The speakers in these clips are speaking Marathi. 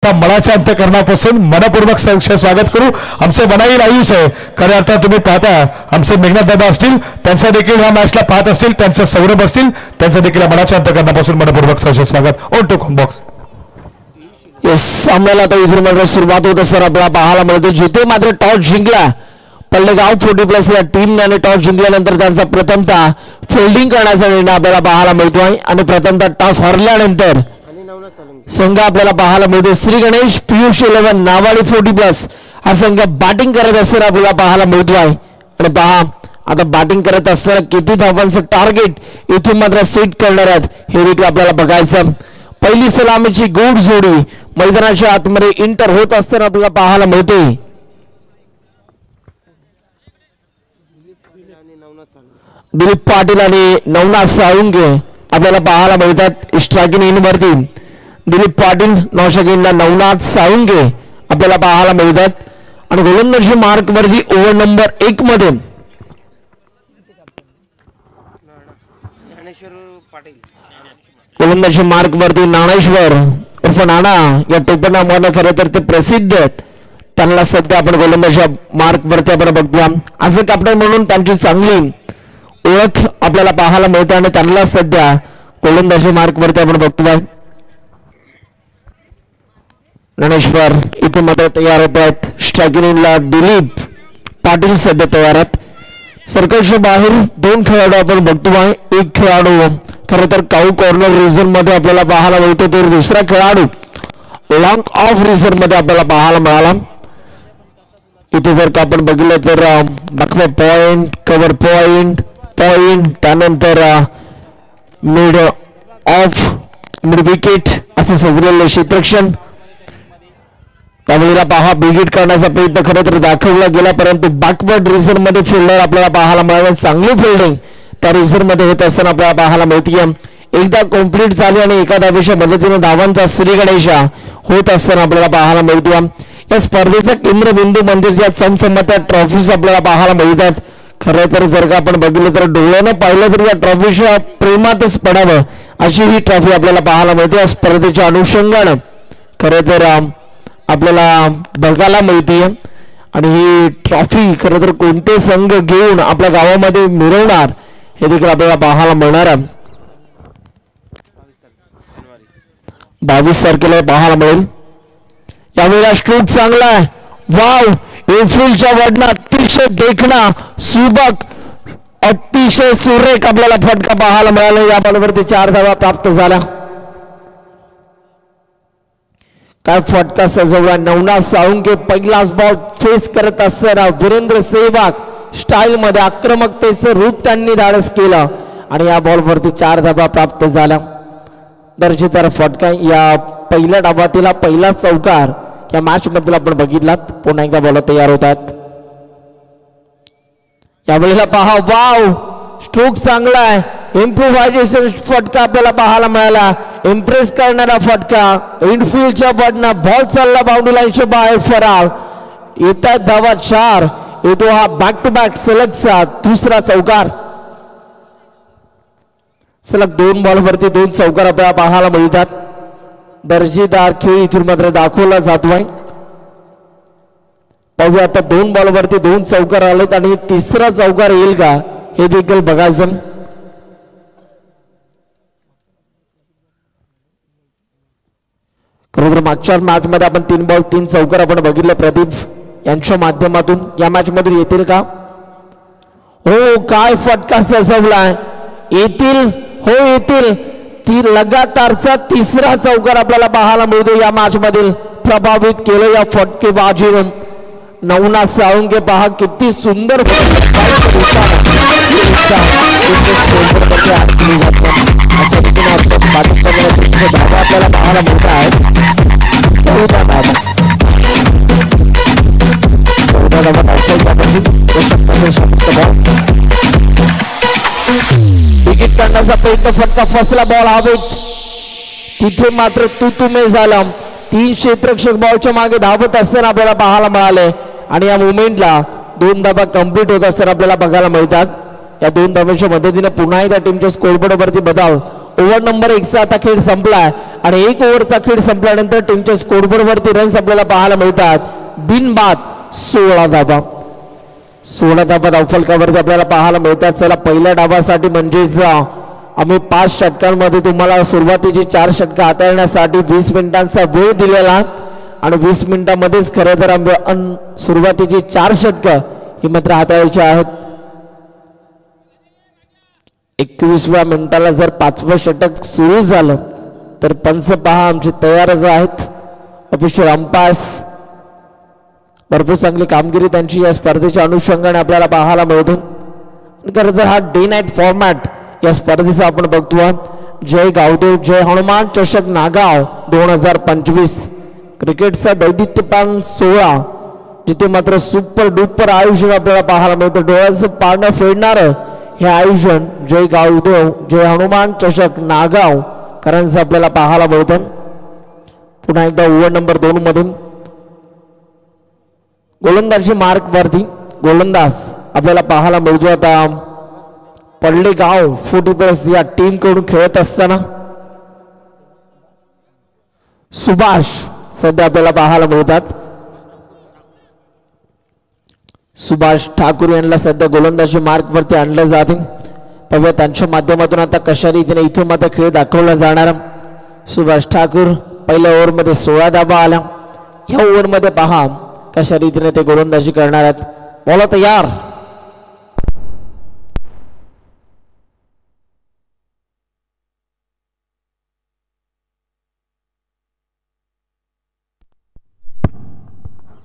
मनाच्या अंतःकरणापासून मनपूर्वक स्वागत करू। आमचे मनाई आयुष आहे खरे अर्थात तुम्ही पाहता आमचे मेघनाथ दादा असतील त्यांचा देखील ह्या मॅचला पाहत असतील त्यांचे सौरभ असतील त्यांचा देखील मनाच्या अंतःकरणापासून मनपूर्वक स्वागत। ऑन टू कॉम्बॉक्स यस सामन्याला आता इथून मात्र सुरुवात होत असताना आपल्याला पाहायला मिळते जिथे मात्र टॉस जिंकला पल्लेगाव 40+ या टीमने टॉस जिंकल्यानंतर त्यांचा प्रथमतः फिल्डिंग करण्याचा निर्णय आपल्याला पाहायला मिळतोय आणि प्रथमतः टॉस हरल्यानंतर संघ आपल्याला पाहायला मिळते श्री गणेश पीयूष 11 नावाडी 40+ हा संघ बॅटिंग करत असताना आपल्याला पाहायला मिळतोय आणि पहा आता बॅटिंग करत असताना किती धावांचं टार्गेट इथून मात्र सेट करणार आहेत हे देखील आपल्याला बघायचं। पहिली सलामीची गोड जोडी मैदानाच्या आतमध्ये इंटर होत असताना आपल्याला पाहायला मिळते। दिलीप पाटील आणि नवनाथ साळुंके आपल्याला पाहायला मिळतात स्ट्रायकिंग इन वरती। दिलीप पाटील नौशाकींना नवनाथ साळुंके आपल्याला पाहायला मिळतात आणि गोलंदाजी मार्क वरती ओव्हर नंबर 1 मध्ये गोलंदाजी मार्क वरती नाणेश्वर उर्फ नाना या टोपणामुळे खरं तर ते प्रसिद्ध आहेत। त्यांना सध्या आपण गोलंदाजी मार्क वरती आपण बघूया असं कॅप्टन म्हणून त्यांची चांगली ओळख आपल्याला पाहायला मिळते आणि त्यांना सध्या गोलंदाजी मार्क वरती आपण बघतोय। गणेश्वर इथे मात्र तयार होत आहेत। स्ट्रायकिंगला दिलीप पाटील सध्या तयार आहेत। सर्कलच्या बाहेर 2 खेळाडू आपण बघतोय। एक खेळाडू खरं तर काऊ कॉर्नर रिझन मध्ये आपल्याला पाहायला मिळतो तर दुसरा खेळाडू लॉंग ऑफ रिझन मध्ये आपल्याला पाहायला मिळाला। इथे जर का आपण बघितलं तर बॅकवे पॉइंट कव्हर पॉइंट पॉइंट त्यानंतर मिड ऑफ मिड विकेट असे सजलेले क्षेत्ररक्षण त्यावेळेला पहा बिगिट करण्याचा प्रयत्न खरं तर दाखवला गेला परंतु बॅकवर्ड रिझन मध्ये फिल्डर आपल्याला पाहायला मिळाला। चांगली फिल्डिंग त्या रिझन मध्ये होत असताना आपल्याला पाहायला मिळते। एकदा कंप्लीट झाली आणि एका धावेच्या मदतीने धावांचा श्री गणेशा होत असताना आपल्याला पाहायला मिळतो। या स्पर्धेचा केंद्रबिंदू म्हणजे या चमचमत्या ट्रॉफीज आपल्याला पाहायला मिळतात। खरं तर जर का आपण बघितलं तर डोळ्यानं पाहिलं तर या ट्रॉफीच्या प्रेमातच पडावं अशी ही ट्रॉफी आपल्याला पाहायला मिळते। या स्पर्धेच्या अनुषंगानं खरं तर आपल्याला बघायला मिळते आणि ही ट्रॉफी खरं तर कोणते संघ घेऊन आपल्या गावामध्ये मिरवणार हे देखील आपल्याला पाहायला मिळणार आहे। 22 तारखेला पाहायला मिळेल। यावेळेला स्ट्रोक चांगला आहे। वाव इनफिल्डच्या वडना अतिशय देखणा सुबक अतिशय सुरेख आपल्याला फटका पाहायला मिळाला। या बॉलवरती 4 धावा प्राप्त झाल्या। काय फटका सजवला नवनाथ साळुंके पहिलाच बॉल फेस करत असताना वीरेंद्र सेहवाग स्टाईल मध्ये आक्रमकतेचं रूप त्यांनी धाडस केलं आणि या बॉलवरती 4 धावा प्राप्त झाल्या। दर्जेदार फटका या पहिल्या डावातील पहिला चौकार या मॅच मध्ये आपण बघितला। पुन्हा एकदा बॉल तयार होतात। यावेळेला पहा वाव स्ट्रोक चांगला आहे। इम्प्रोव्हायझेशन फटका आपल्याला पाहायला मिळाला। इम्प्रेस करणारा फटका इनफिल्डच्या बॉलना बॉल चालला बाउंड्री लाईनच्या बाहेर फरार येतात धावा 4 येतो हा बॅक टू बॅक सलगचा दुसरा चौकार। सलग 2 बॉलवरती 2 चौकार आपल्याला पाहायला मिळतात। दर्जेदार खेळ इथून मात्र दाखवला जातोय। पाहूया आता 2 बॉलवरती 2 चौकार आलेत आणि तिसरा चौकार येईल का हे देखील बघायचं। खरं तर मागच्या मॅच मध्ये आपण 3 बॉल 3 चौकार आपण बघितले प्रदीप यांच्या माध्यमातून या मॅच मध्ये येतील का? हो काय फटका सजवलाय येतील हो येतील। ती लगातारचा तिसरा चौकार आपल्याला पाहायला मिळतो या मॅच मधील प्रभावित केलं या फटकेबाजीने। नवनाथ साळुंके पहा किती सुंदर आपल्याला पाहायला मिळत आहे। 14 धावा विकेट करण्याचा प्रयत्न फटका फसला बॉल हवेत तिथे मात्र तुतुमे झाला। 3 क्षेत्ररक्षक बॉलच्या मागे धावत असताना आपल्याला पाहायला मिळाले आणि या मुवमेंटला 2 धावा कंप्लीट होत असताना आपल्याला बघायला मिळतात। या 2 धावांच्या मदतीने पुन्हा एकदा टीमच्या स्कोरबोर्ड वरती बदल ओव्हर नंबर 1 चा आता खेळ संपलाय आणि 1 ओव्हरचा खेळ संपल्यानंतर टीमच्या स्कोरबोर्ड वरती रन्स आपल्याला पाहायला मिळतात बिनबाद 16 धावा. 16 धावा धावफलकावरती आपल्याला पाहायला मिळतात. चला पहिल्या डावासाठी म्हणजेच आम्ही 5 षटकांमध्ये तुम्हाला सुरुवातीची 4 षटकं हाताळण्यासाठी 20 मिनिटांचा वेळ दिलेला आणि 20 मिनिटांमध्येच खरं तर आम्ही सुरुवातीची 4 षटकं ही मात्र हाताळायची आहेत. 21व्या मिनिटाला जर 5वं षटक सुरू झालं तर पंच पहा आमचे तयारच आहेत. ऑफिशियल अंपायर्स भरपूर चांगली कामगिरी त्यांची या स्पर्धेच्या अनुषंगाने आपल्याला पाहायला मिळते. खरं तर हा डे नाईट फॉर्मॅट या स्पर्धेचा आपण बघतोय. जय गावदेव जय हनुमान चषक नागाव 2025 क्रिकेटचा दैदित्यपान 16 जिथे मात्र सुपर डुपर आयोजन आपल्याला पाहायला मिळतं. डोळ्याचं पारणं फेडणारं हे आयोजन जय गावदेव जय हनुमान चषक नागाव करांचं आपल्याला पाहायला मिळतं. पुन्हा एकदा ओव्हर नंबर 2 मध्ये गोलंदाजी मार्क वरती गोलंदाज आपल्याला पाहायला मिळतो. आता पडलेगाव 40+ या टीम कडून खेळत असताना सुभाष सध्या आपल्याला पाहायला मिळतात. सुभाष ठाकूर यांना सध्या गोलंदाजी मार्क वरती आणलं जाते. पाहूया त्यांच्या माध्यमातून आता कशा रीतीने इथून मात्र खेळ दाखवला जाणार. सुभाष ठाकूर पहिल्या ओव्हरमध्ये 16 धावा आल्या. ह्या ओव्हरमध्ये पहा कशा रीतीने ते गोलंदाजी करणार आहेत. बॉल तयार.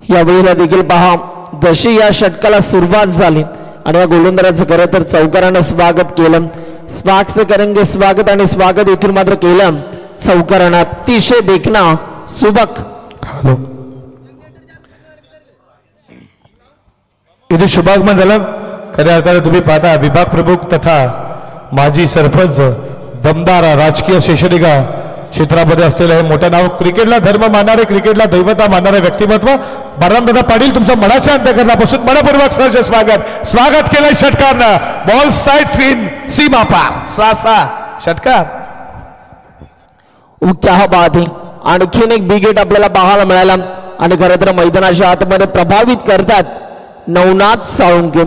या वेळेला देखील पहा जशी या षटकाला सुरुवात झाली आणि या गोलंदाजाचं खरं तर चौकारानं स्वागत केलं. स्वागत करेंगे स्वागत आणि स्वागत इथून मात्र केलं चौकारानं. अतिशय देखना सुबक. हॅलो इथे शुभागमन झालं. खऱ्या अर्थाने तुम्ही पाहता विभाग प्रमुख तथा माजी सरपंच दमदार राजकीय शैक्षणिक क्षेत्रामध्ये असलेलं हे मोठं नाव क्रिकेटला धर्म मानणारे क्रिकेटला दैवता मानणारे व्यक्तिमत्व बलरामदादा पाटील तुमचं मनाच्या अंतःकरणापासून मनपूर्वक सहर्ष स्वागत केलंय षटकारनं. बॉल साइड फिन सीमा पार 6 षटकार. क्या बात आहे. आणखीन एक बिगेट आपल्याला पाहायला मिळाला आणि खरं तर मैदानाच्या आतमध्ये प्रभावित करतात नवनाथ साळुंके.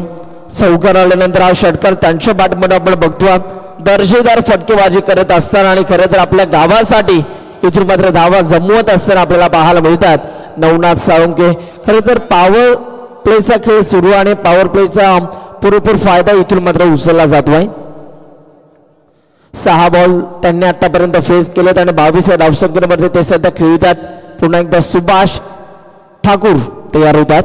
चौकार आल्यानंतर हा षटकार त्यांच्या बॅटमध्ये आपण बघतो. दर्जेदार फटकेबाजी करत असताना आणि खरं तर आपल्या गावासाठी इथून मात्र धावा जमवत असताना आपल्याला पाहायला मिळतात नवनाथ साळुंके. खरं तर पॉवर प्लेचा खेळ सुरू आणि पॉवर प्लेचा पुरेपूर फायदा इथून मात्र उचलला जातोय. 6 बॉल त्यांनी आतापर्यंत फेस केलेत आणि 22 धावसंख्येमध्ये ते सध्या खेळतात. पुन्हा एकदा सुभाष ठाकूर तयार होतात.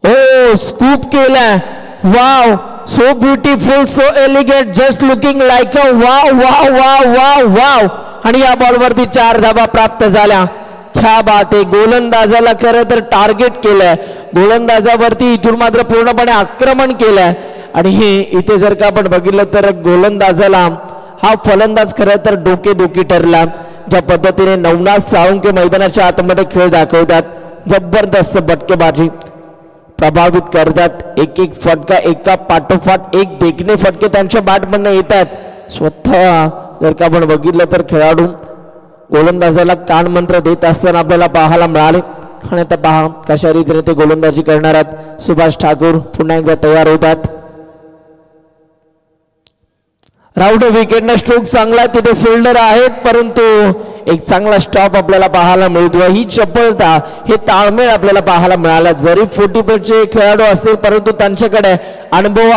ओ स्कूप केलाय. Wow so beautiful so elegant just looking like a wow wow wow wow wow. आणि या बॉलवरती 4 धावा प्राप्त झाल्या. क्या बात आहे. गोलंदाजाला खरं तर टार्गेट केलंय. गोलंदाजावरती इथून मात्र पूर्णपणे आक्रमण केलंय आणि हे इथे जर का आपण बघितलं तर गोलंदाजाला हा फलंदाज खरं तर डोकेदुखी ठरला. ज्या पद्धतीने नवनाथ साळुंके मैदानाच्या आतमध्ये खेळ दाखवतात जबरदस्त फटकेबाजी प्रभावित करतात. एक एक फटका एका पाठोपाठ एक देखणे फटके त्यांच्या बॅटमधनं येतात. स्वतः जर का आपण बघितलं तर खेळाडू गोलंदाजाला कान मंत्र देत असताना आपल्याला पाहायला मिळाले. आणि आता पहा कशा रीतीने ते गोलंदाजी करणार आहेत. सुभाष ठाकूर पुन्हा एकदा तयार होतात. राऊंड विकेटनं स्ट्रोक चांगला तिथे फिल्डर आहेत परंतु एक चांगला स्टॉप आपल्याला पाहायला मिळतो. ही चपळता हे ताळमेळ आपल्याला पाहायला मिळाला. जरी 40+ खेळाडू असतील परंतु त्यांच्याकडे अनुभव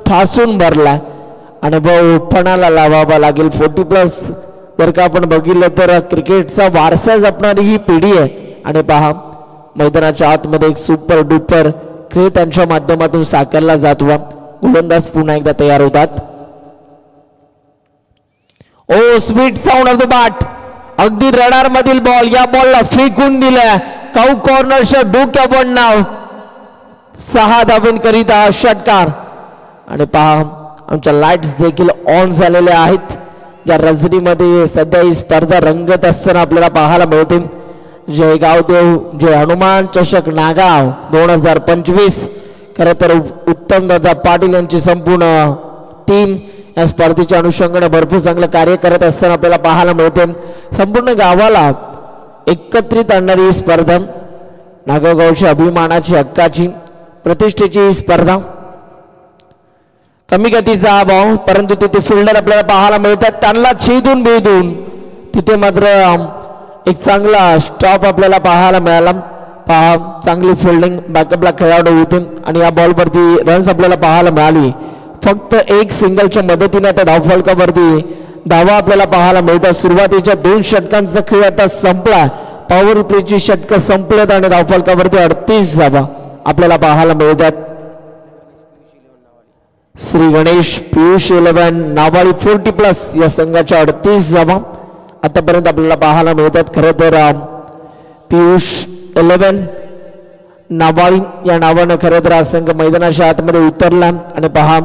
ठासून भरला. अनुभव पणाला लावावा लागेल. 40+ जर का आपण बघितलं तर क्रिकेटचा वारसा जपणारी ही पिढी आहे. आणि पहा मैदानाच्या आतमध्ये एक सुपर डुपर खेळ त्यांच्या माध्यमातून साकारला जातो. गोलंदाज पुन्हा एकदा तयार होतात. Oh sweet sound of the bat. अगदी रडार मधील बॉल या बॉलला फेकून दिलाय. काऊ कॉर्नरच्या डोक्यावर नाव 6 धावांकरिता षटकार. आणि पहा आमच्या लाईट्स देखील ऑन झालेल्या आहेत. या रजनीमध्ये सध्या ही स्पर्धा रंगत असताना आपल्याला पाहायला मिळते. जय गावदेव जय हनुमान चषक नागाव 2025 खरं तर उत्तम दादा पाटील यांची संपूर्ण टीम या स्पर्धेच्या अनुषंगाने भरपूर चांगलं कार्य करत असताना आपल्याला पाहायला मिळते. संपूर्ण गावाला एकत्रित आणणारी ही स्पर्धा, नागावगावची अभिमानाची, हक्काची, प्रतिष्ठेची ही स्पर्धा. कमी गतीचा हा भाव, परंतु तिथे फिल्डर आपल्याला पाहायला मिळतात. त्यांना छेदून भेदून तिथे मात्र एक चांगला स्टॉप आपल्याला पाहायला मिळाला. पहा, चांगली फिल्डिंग, बॅकअपला खेळाडू होते आणि या बॉलवरती रन्स आपल्याला पाहायला मिळाली. फक्त एक सिंगलच्या मदतीने आता धावफलकावरती धावा आपल्याला पाहायला मिळतात. सुरुवातीच्या 2 षटकांचा खेळ आता संपला. पॉवर प्लेची षटकं संपलेत आणि धावफलकावरती 38 धावा आपल्याला पाहायला मिळतात. श्री गणेश पियुष 11 नावाडी 40+ या संघाच्या 38 धावा आतापर्यंत आपल्याला पाहायला मिळतात. खरं तर पियुष 11 नावाडी या नावानं खरं तर हा संघ मैदानाच्या आतमध्ये उतरला आणि पहा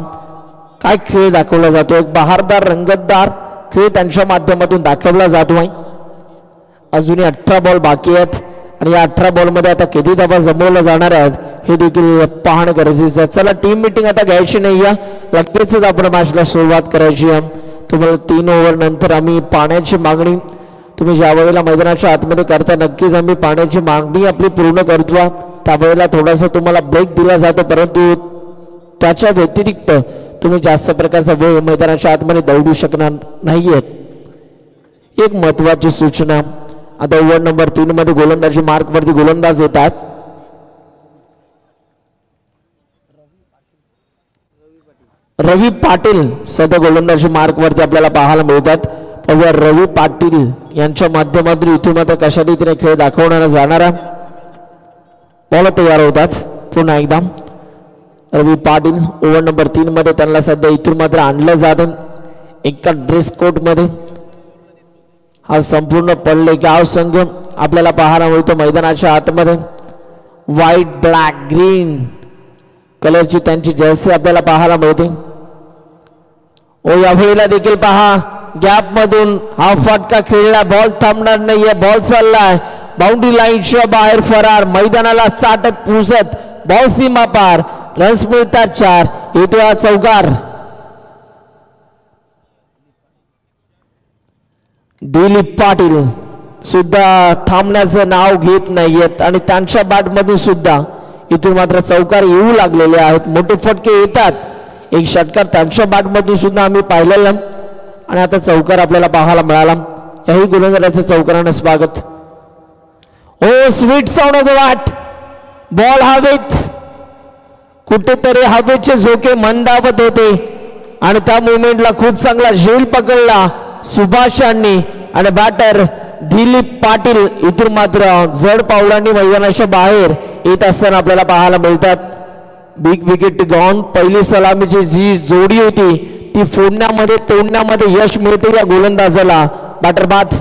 काय खेळ दाखवला जातो. एक बहारदार, रंगतदार खेळ त्यांच्या माध्यमातून दाखवला जातो आहे. अजूनही 18 बॉल बाकी आहेत आणि या 18 बॉलमध्ये आता किती धावा जमवल्या जाणार आहेत हे देखील पाहणं गरजेचं आहे. चला, टीम मीटिंग आता घ्यायची नाही आहे, लगेचच आपण मॅचला सुरुवात करायची आहे. तुम्हाला 3 ओव्हर नंतर आम्ही पाण्याची मागणी तुम्ही ज्या वेळेला मैदानाच्या आतमध्ये करता, नक्कीच आम्ही पाण्याची मागणी आपली पूर्ण करतो. त्यावेळेला थोडासा तुम्हाला ब्रेक दिला जातो, परंतु त्याच्या व्यतिरिक्त तुम्ही जास्त प्रकारचा वेळ मैदानाच्या आतमध्ये दौडू शकणार नाहीये. एक महत्वाची सूचना, आता ओव्हर नंबर 3 मध्ये गोलंदाजी मार्कवरती गोलंदाज येतात. रवी पाटील सध्या गोलंदाजी मार्कवरती आपल्याला पाहायला मिळतात. रवी पाटील यांच्या माध्यमातून इथून आता कशा रीतीने खेळ दाखवण्याला जाणारा बॉल तयार होतात. पुन्हा एकदा रवी पाटील ओव्हर नंबर 3 मध्ये त्यांना सध्या इथून मात्र आणलं जातं एका ड्रेस कोट मध्ये. हा संपूर्ण पडले गाव संघ आपल्याला पाहायला मिळतो मैदानाच्या आतमध्ये. व्हाईट, ब्लॅक, ग्रीन कलरची त्यांची जर्सी आपल्याला पाहायला मिळते. यावेळेला देखील पहा, गॅप मधून हा फटका खेळला, बॉल थांबणार नाहीये, बॉल चाललाय बाउंड्री लाईनच्या बाहेर फरार, मैदानाला चाटक पुसत बॉल सीमा पार, रन्स मिळतात 4. येतो हा चौकार. दिलीप पाटील सुद्धा थांबण्याचं नाव घेत नाहीयेत आणि त्यांच्या बॅटमधून सुद्धा इथून मात्र चौकार येऊ लागलेले आहेत. मोठे फटके येतात, एक षटकार त्यांच्या बॅटमधून सुद्धा आम्ही पाहिलेलं आणि आता चौकार आपल्याला पाहायला मिळाला. याही गोलंदाजाचं चौकारानं स्वागत. Oh sweet sound of the bat, ball हवेत, कुठेतरी हवेचे झोके मंदावत होते आणि त्या मुवमेंटला खूप चांगला झेल पकडला सुभाष यांनी आणि बॅटर दिलीप पाटील इथून मात्र जड पावलांनी मैदानाच्या बाहेर येत असताना आपल्याला पाहायला मिळतात. Big wicket gone. पहिली सलामीची जी जोडी होती ती फोडण्यामध्ये, तोडण्यामध्ये यश मिळते या गोलंदाजाला. बॅटर बाद.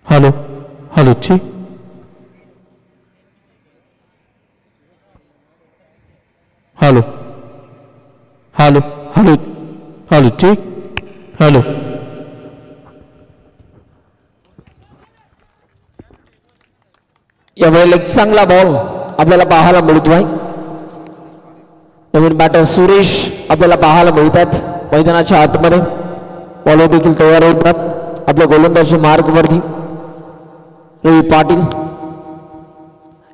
हॅलो हॅलो ठीक. हॅलो हॅलो हॅलो हॅलो ठीक. हॅलो यावेळेला एक चांगला बॉल आपल्याला पाहायला मिळतोय. नवीन बॅटर सुरेश आपल्याला पाहायला मिळतात मैदानाच्या आतमध्ये. बॉल देखील तयार होतात आपल्या गोलंदाजी मार्कवरती. रवी पाटील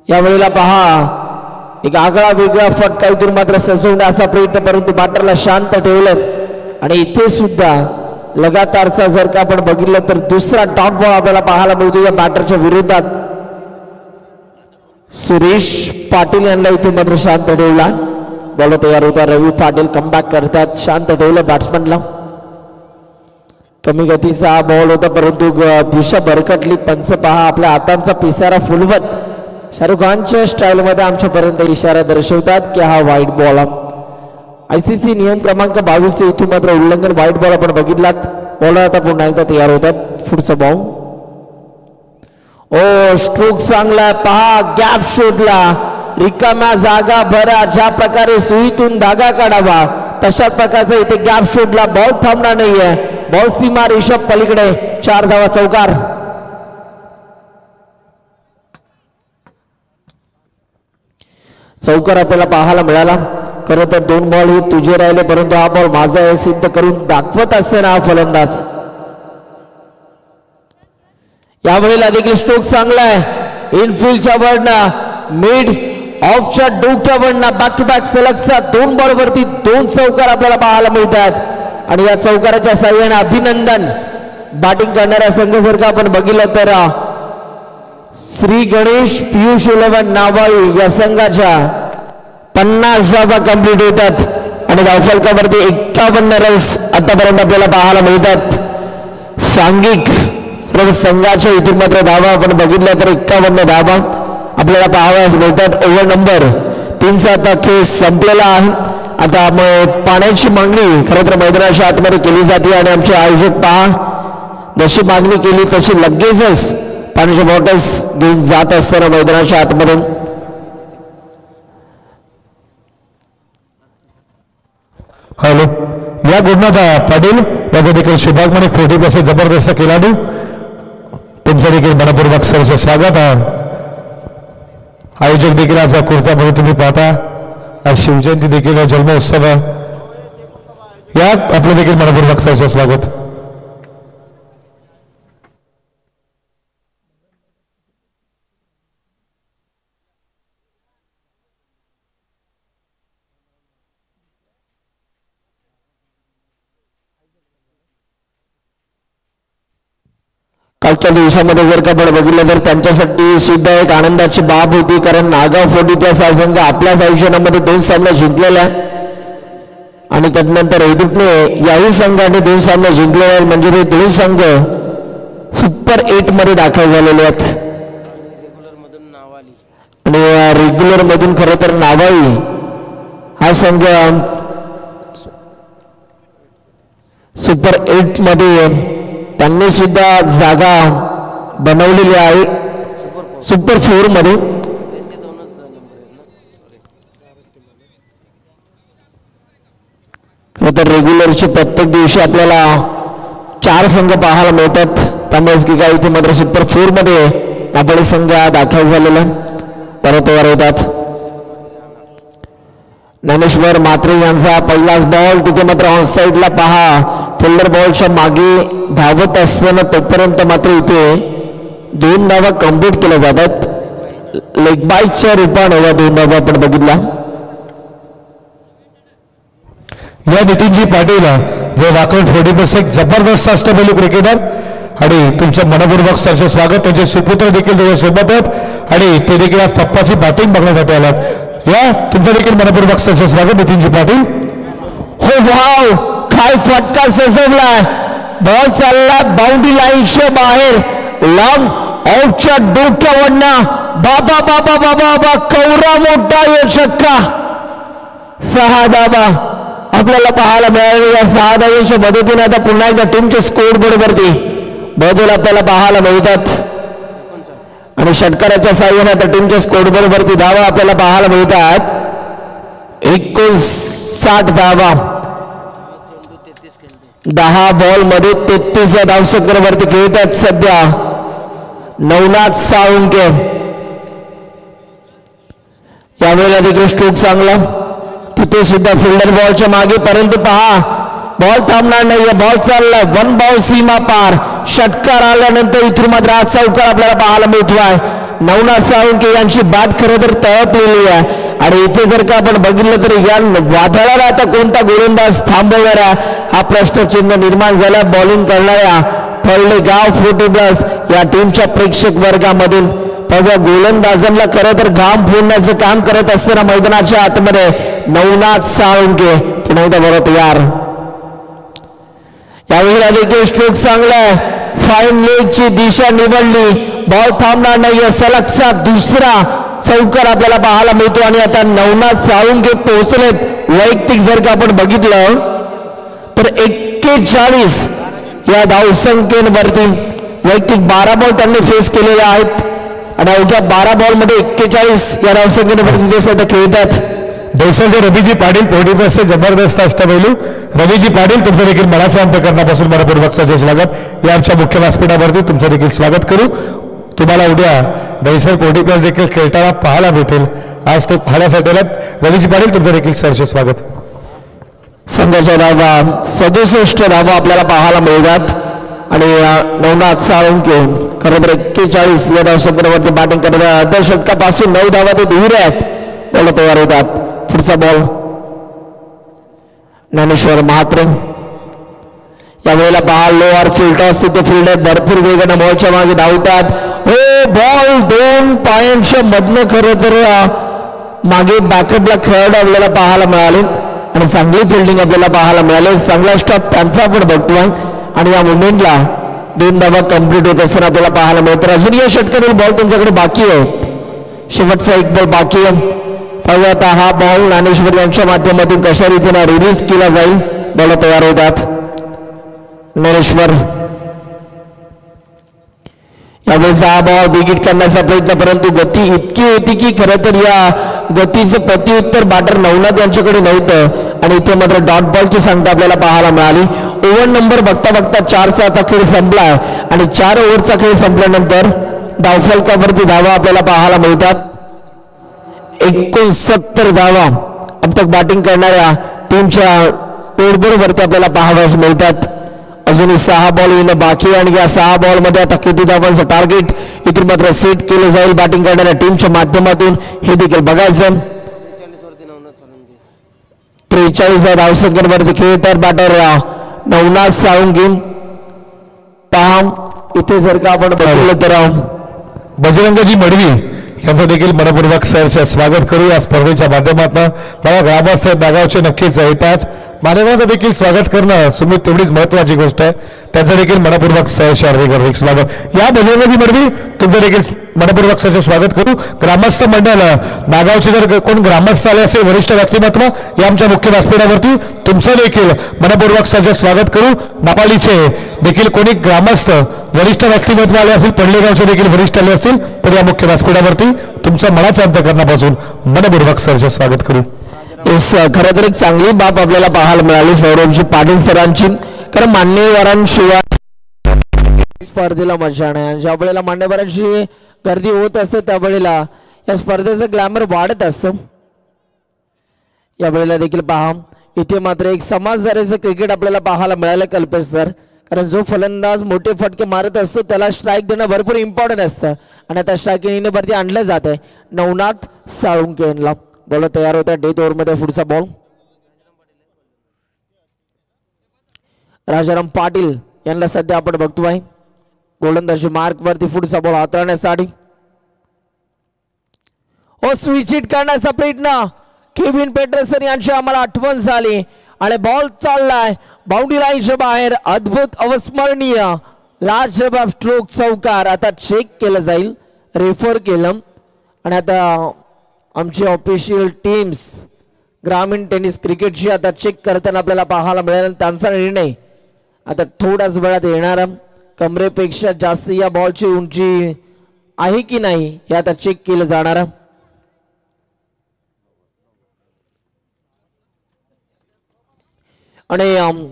यावेळेला पहा, एक आगळा वेगळा फटका इथून मात्र सजवण्याचा प्रयत्न, परंतु बॅटरला शांत ठेवलं आणि इथे सुद्धा लगातारचा जर का आपण बघितलं तर दुसरा टॉप बॉल आपल्याला पाहायला मिळतो या बॅटरच्या विरोधात. सुरेश पाटील यांना इथून मात्र शांत ठेवला. बॉल तयार होता. रवी पाटील कमबॅक करतात. शांत ठेवलं बॅट्समनला. कमी गतीचा हा बॉल होता, परंतु दिशा भरकटली. पंच पहा आपल्या हातांचा पिसारा फुलवत शाहरुख खानच्या स्टाईलमध्ये आमच्यापर्यंत इशारा दर्शवतात की हा व्हाईट बॉल. ICC नियम क्रमांक 22 इथून मात्र उल्लंघन. व्हाईट बॉल आपण बघितलात. बॉलर आता पुन्हा एकदा तयार होतात. पुढचा बॉल. ओ स्ट्रोक चांगला पहा. गॅप शोधला. रिकाम्या जागा भरा. ज्या प्रकारे सुईतून धागा काढावा तशाच प्रकारचा इथे गॅप शोधला. बॉल थांबणार नाहीये. बॉल सीमा रिषभ पलीकडे. 4 धावा चौकार. चौकार आपल्याला पाहायला मिळाला. खरं तर 2 बॉल हे तुझे राहिले परंतु हा बॉल माझा आहे सिद्ध करून दाखवत असताना हा फलंदाज. यावेळेला देखील स्ट्रोक चांगला आहे. इनफिल्डच्या वरनं मिड ऑफच्या डोक्यावरनं बॅक टू बॅक सलगचा 2 बॉल वरती 2 चौकार आपल्याला पाहायला मिळतात. आणि या चौकाराच्या साह्याने अभिनंदन. बॅटिंग करणाऱ्या संघ जर का आपण बघितलं तर श्री गणेश पियुष 11 नावाळी या संघाच्या 50 धावा कंप्लीट होतात आणि धावफलकावरती 51 रन्स आतापर्यंत आपल्याला पाहायला मिळतात. सांघिक सर्व संघाच्या इथून मात्र धावा आपण बघितल्या तर 51 धावा आपल्याला पाहाव्यास मिळतात. ओव्हर नंबर 3 आता खेळ संपलेला आहे. आता पाण्याची मागणी खरं तर मैदानाच्या आतमध्ये केली जाते आणि आमचे आयोजक पहा जशी मागणी केली तशी लगेचच पाण्याच्या बॉटल्स घेऊन जात असताना मैदानाच्या आतमध्ये. हॅलो. या गुणनाथ पाटील याचा देखील शुभागमन 40+ जबरदस्त खेळाडू. तुमचं देखील मनपूर्वक सहर्ष स्वागत आहे. आयोजक देखील आज कुर्त्यामध्ये तुम्ही पाहता शिवजयंती देखील जन्मोत्सव यात आपलं देखील मनपूर्वक सहर्ष स्वागत. कालच्या दिवसामध्ये जर का आपण बघितलं तर त्यांच्यासाठी सुद्धा एक आनंदाची बाब होती कारण नागाव 40+ हा संघ आपल्याच आयुष्यामध्ये 2 सामने जिंकलेला आणि त्यानंतर हैदूतने याही संघाने 2 सामने जिंकलेले आहेत. म्हणजे ते 2 संघ सुपर 8 मध्ये दाखल झालेले आहेत आणि रेग्युलर मधून खरं तर नावाई हा संघ सुपर 8 मध्ये त्यांनी सुद्धा जागा बनवलेली आहे सुपर 4 मध्ये. तर रेग्युलरचे प्रत्येक दिवशी आपल्याला 4 संघ पाहायला मिळतात त्यामुळेच की काय इथे मात्र सुपर 4 मध्ये आपले संघ दाखल झालेला परत होतात. ज्ञानेश्वर मात्रे यांचा पहिलाच बॉल तिथे मात्र ऑन साईडला पहा फिल्डर बॉलच्या मागे धावत असताना तोपर्यंत मात्र इथे 2 धावा कंप्लीट केल्या जातात. लेग बाईकच्या रूपाने या 2 धावा आपण बघितला. या नितीनजी पाटील जे वाकड 40% जबरदस्त अष्टपैलू क्रिकेटर आणि तुमचं मनपूर्वक सरचे स्वागत. त्यांचे सुपुत्र देखील त्याच्यासोबत आहेत आणि ते देखील आज पप्पाची बॅटिंग बघण्यासाठी आलात. या तुमचं देखील मनपूर्वक सरचे स्वागत नितीनजी पाटील. हो वाव काय फटका सजवलाय. बॉल चालला बाउंड्री लाईनच्या बाहेर लॉंग आउटच्या डोक्यावरनं बाबा बाबा बाबा बाबा कवरा मोठा यो छक्का. 6 धावा आपल्याला पाहायला मिळाले. या 6 धावांच्या मदतीने आता पुन्हा एकदा टीमच्या स्कोर बोर्डवरती बदल आपल्याला पाहायला मिळतात आणि षटकाराच्या साह्याने आता टीमच्या स्कोर बोर्डवरती धावा आपल्याला पाहायला मिळतात. 59 धावा 10 बॉल मध्ये 33 धावसंख्येवरती खेळतात सध्या नवनाथ साळुंके. यावेळेला देखील स्ट्रोक चांगला तिथे सुद्धा फिल्डर बॉलच्या मागे परंतु पहा बॉल थांबणार नाहीये. बॉल चाललाय 1 बॉल सीमा पार. षटकार आल्यानंतर इथून मात्र आज चौकार आपल्याला पाहायला मिळतोय. नवनाथ साळुंके यांची बॅट खरं तर तळपलेली आहे आणि इथे जर का आपण बघितलं तर या वादळाला आता कोणता गोलंदाज थांबवणार हा प्रश्नचिन्ह निर्माण झाला. बॉलिंग करणाऱ्या फळलेगाव 40+ या टीमच्या प्रेक्षक वर्गामधून बघा गोलंदाजांना खरं तर घाम फोडण्याचं काम करत असताना मैदानाच्या आतमध्ये नवनाथ साळुंके पुन्हा एकदा बरं तयार. यावेळेला देखील स्ट्रोक चांगला फाईन लेगची दिशा निवडली. बॉल थांबणार नाही. सलगचा दुसरा चौकार आपल्याला पाहायला मिळतो आणि आता नवनाथ साळुंके पोहोचलेत. वैयक्तिक जर का आपण बघितलं तर 41 या धावसंख्येवरती वैयक्तिक 12 बॉल त्यांनी फेस केलेले आहेत आणि अवघ्या 12 बॉल मध्ये 41 या धावसंख्येवरती ते सध्या खेळतात. देशाचे रवीजी पाटील पोहणीचे जबरदस्त अष्टपैलू. रवीजी पाटील तुमचं देखील मनाच्या अंतकरणापासून मनपूर्वक स्वागत. या आमच्या मुख्य व्यासपीठावरती तुमचं देखील स्वागत करू. तुम्हाला उद्या दहिसर कोटी प्लस देखील खेळताना पाहायला भेटेल. आज ते पाहण्यासाठी रवीजी पाटील तुमचं देखील सहर्ष स्वागत. संघाच्या धावा 67 धावा आपल्याला पाहायला मिळतात आणि नवनाथ साळुंके खरं तर 41 या धावसंख्येवरती बॅटिंग करत अर्ध्या षटकापासून 9 धावा ते दूर आहेत. बॉल तयार होतात. पुढचा बॉल ज्ञानेश्वर महात्रे. यावेळेला पहा लोअर फील्डर्स तिथे फील्डर भरपूर वेगाने बॉलच्या मागे धावतात. हो बॉल 2 पायांच्या मधनं खरं तर मागे बॅकअपला खेळाडू आपल्याला पाहायला मिळाले आणि चांगली फिल्डिंग आपल्याला पाहायला मिळाले. चांगला स्टॉप त्यांचा आपण बघतोय आणि या मुवमेंटला 2 धावा कंप्लीट होत असताना आपल्याला पाहायला मिळतं. अजून या षटकातील बॉल तुमच्याकडे बाकी आहे. शेवटचा एक बॉल बाकी आहे. पाहूया आता हा बॉल ज्ञानेश्वर यांच्या माध्यमातून कशा रीतीने रिलीज केला जाईल. बॉल तयार होतात. ज्ञानेश्वर यावेळेस हा बॉल विकेट करण्याचा प्रयत्न परंतु गती इतकी होती की खरं तर या गतीचं प्रत्युत्तर बॅटर नवनाथ यांच्याकडे नव्हतं आणि इथे मात्र डॉट बॉलची संख्या आपल्याला पाहायला मिळाली. ओव्हर नंबर बघता बघता 4चा आता खेळ संपला आणि 4 ओव्हरचा खेळ संपल्यानंतर धावफलकावरती धावा आपल्याला पाहायला मिळतात. 69 धावा अब तक बॅटिंग करणाऱ्या टीमच्या तोडबोडवरती आपल्याला पाहाव्यास मिळतात. अजूनही 6 बॉल येणं बाकी आणि या 6 बॉल मध्ये आता किती धावांचं टार्गेट इथून मात्र सेट केलं जाईल बॅटिंग करणाऱ्या टीमच्या माध्यमातून हे देखील बघायचं. 43 धावसंख्येवरती खेळतात बॅटर नवनाथ साळुंके. पहा इथे जर का आपण बघितलं तर बजरंगजी मडवी यांचं देखील मनपूर्वक सहर्ष स्वागत करू. या स्पर्धेच्या माध्यमातून मला ग्रामस्थ नागावचे नक्कीच येतात. मान्यवरांचं देखील स्वागत करणं सुमित तेवढीच महत्वाची गोष्ट आहे. त्यांचं देखील मनपूर्वक सहर्ष हार्दिक स्वागत. या बजरंगजी मडवी तुमचं देखील मनपूर्वक सहर्ष स्वागत करू. ग्रामस्थ मंडळ नागावचे जर कोण ग्रामस्थ आले असेल वरिष्ठ व्यक्तिमत्व या आमच्या मुख्य व्यासपीठावरती तुमचं देखील मनपूर्वक सहर्ष स्वागत करू. नापालीचे देखील कोणी ग्रामस्थ वरिष्ठ व्यक्तिमत्व आले असतील पडलेगावचे देखील वरिष्ठ आले असतील तर या मुख्य व्यासपीठावरती तुमचं मनाच्या अंतकरणापासून मनपूर्वक सहर्ष स्वागत करू. खरं तर एक चांगली बाब आपल्याला पाहायला मिळाली सौरभजी पाटील सरांची. कारण मान्यवरांशिवाय स्पर्धेला मजा नाही. ज्या वेळेला मान्यवरांची गर्दी होत असते त्यावेळेला या स्पर्धेचं ग्लॅमर वाढत असतं. यावेळेला देखील पहा इथे मात्र एक समाजदारीचं क्रिकेट आपल्याला पाहायला मिळालं कल्पेश सर. कारण जो फलंदाज मोठे फटके मारत असतो त्याला स्ट्राईक देणं भरपूर इम्पॉर्टंट असतं आणि आता स्ट्राईक वरती आणलं जात आहे. नवनाथ साळुंके यांना बॉल तयार होता. डेथ ओव्हर मध्ये पुढचा बॉल राजाराम पाटील यांना सध्या आपण बघतोय गोलंदाजी मार्क वरती. पुढचा बॉल हाताळण्यासाठी स्विच हिट करण्याचा प्रयत्न केविन पेटरसन यांची आम्हाला आठवण झाली आणि बॉल चाललाय बाउंड्री लाईनच्या बाहेर. अद्भुत अविस्मरणीय लाजवाब स्ट्रोक चौकार. आता चेक केलं जाईल. रेफर केलं आणि आता आमची ऑफिशियल टीम्स ग्रामीण टेनिस क्रिकेटची आता चेक करताना आपल्याला पाहायला मिळेल. त्यांचा निर्णय आता थोड्याच वेळात येणार. कमरेपेक्षा जास्त या बॉलची उंची आहे की नाही हे आता चेक केलं जाणार. आणि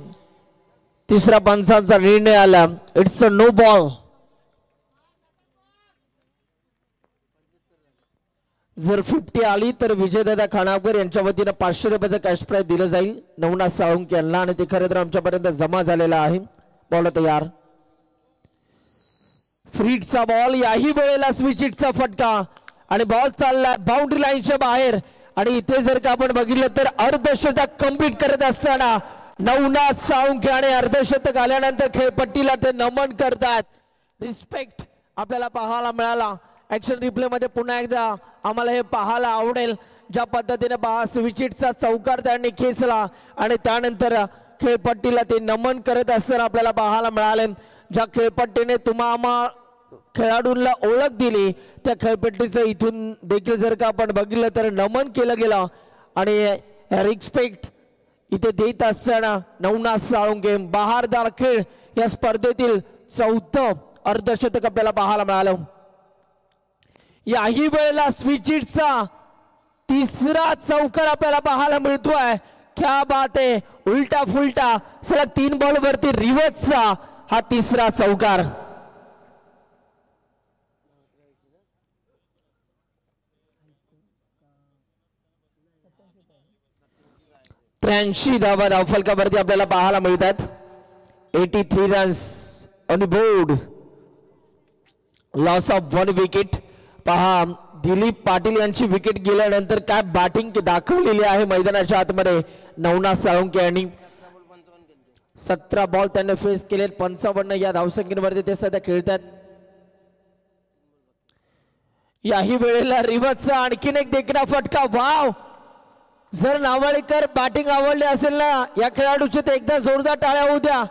तिसऱ्या पंचांचा निर्णय आला. It's a no ball. जर 50 आली तर विजयदादा खानावकर यांच्या वतीने 500 रुपयाचं कॅश प्राइज दिलं जाईल नवनाथ साळुंके यांना आणि ते खरं तर आमच्यापर्यंत जमा झालेला आहे. बॉल तयार. फ्रीटचा बॉल. याही वेळेला स्विच हिटचा फटका आणि बॉल चालला बाउंड्री लाईनच्या बाहेर आणि इथे जर का आपण बघितलं तर अर्धशतक कंप्लीट करत असताना नवनाथ साळुंके आणि अर्धशतक आल्यानंतर खेळपट्टीला ते नमन करतात. रिस्पेक्ट आपल्याला पाहायला मिळाला. ऍक्शन रिप्ले मध्ये पुन्हा एकदा आम्हाला हे पाहायला आवडेल ज्या पद्धतीने स्विच हिटचा चौकार त्यांनी खेचला आणि त्यानंतर खेळपट्टीला ते नमन करत असताना आपल्याला पाहायला मिळाले. ज्या खेळपट्टीने खेळाडूंना ओळख दिली त्या खेळपट्टीचं इथून देखील जर का आपण बघितलं तर नमन केलं गेलं आणि रिस्पेक्ट इथे देत असताना नवनाथ साळुंके बहारदार खेळ या स्पर्धेतील चौथं अर्धशतक आपल्याला पाहायला मिळालं. याही वेळेला स्विचिटचा तिसरा चौकार आपल्याला पाहायला मिळतोय. क्या बात आहे, उलटा फुलटा सलग 3 बॉल वरती रिव्हर्सचा हा तिसरा चौकार. त्र्याऐंशी धावा धावफलकावरती आपल्याला पाहायला मिळतात. 83 runs on board. Loss of 1 wicket. पहा दिलीप पाटील यांची विकेट गेल्यानंतर काय बॅटिंग दाखवलेली आहे मैदानाच्या आतमध्ये नवनाथ साळुंके यांनी. 17 बॉल त्यांनी फेस केले. 55 या धावसंख्येवरती ते सध्या खेळतात. याही वेळेला रिव्हर्सचा आणखीन एक देखणा फटका. वाव, जर नावाळीकर बॅटिंग आवडली असेल ना या खेळाडूचे तर एकदा जोरदार टाळ्या होऊ द्या.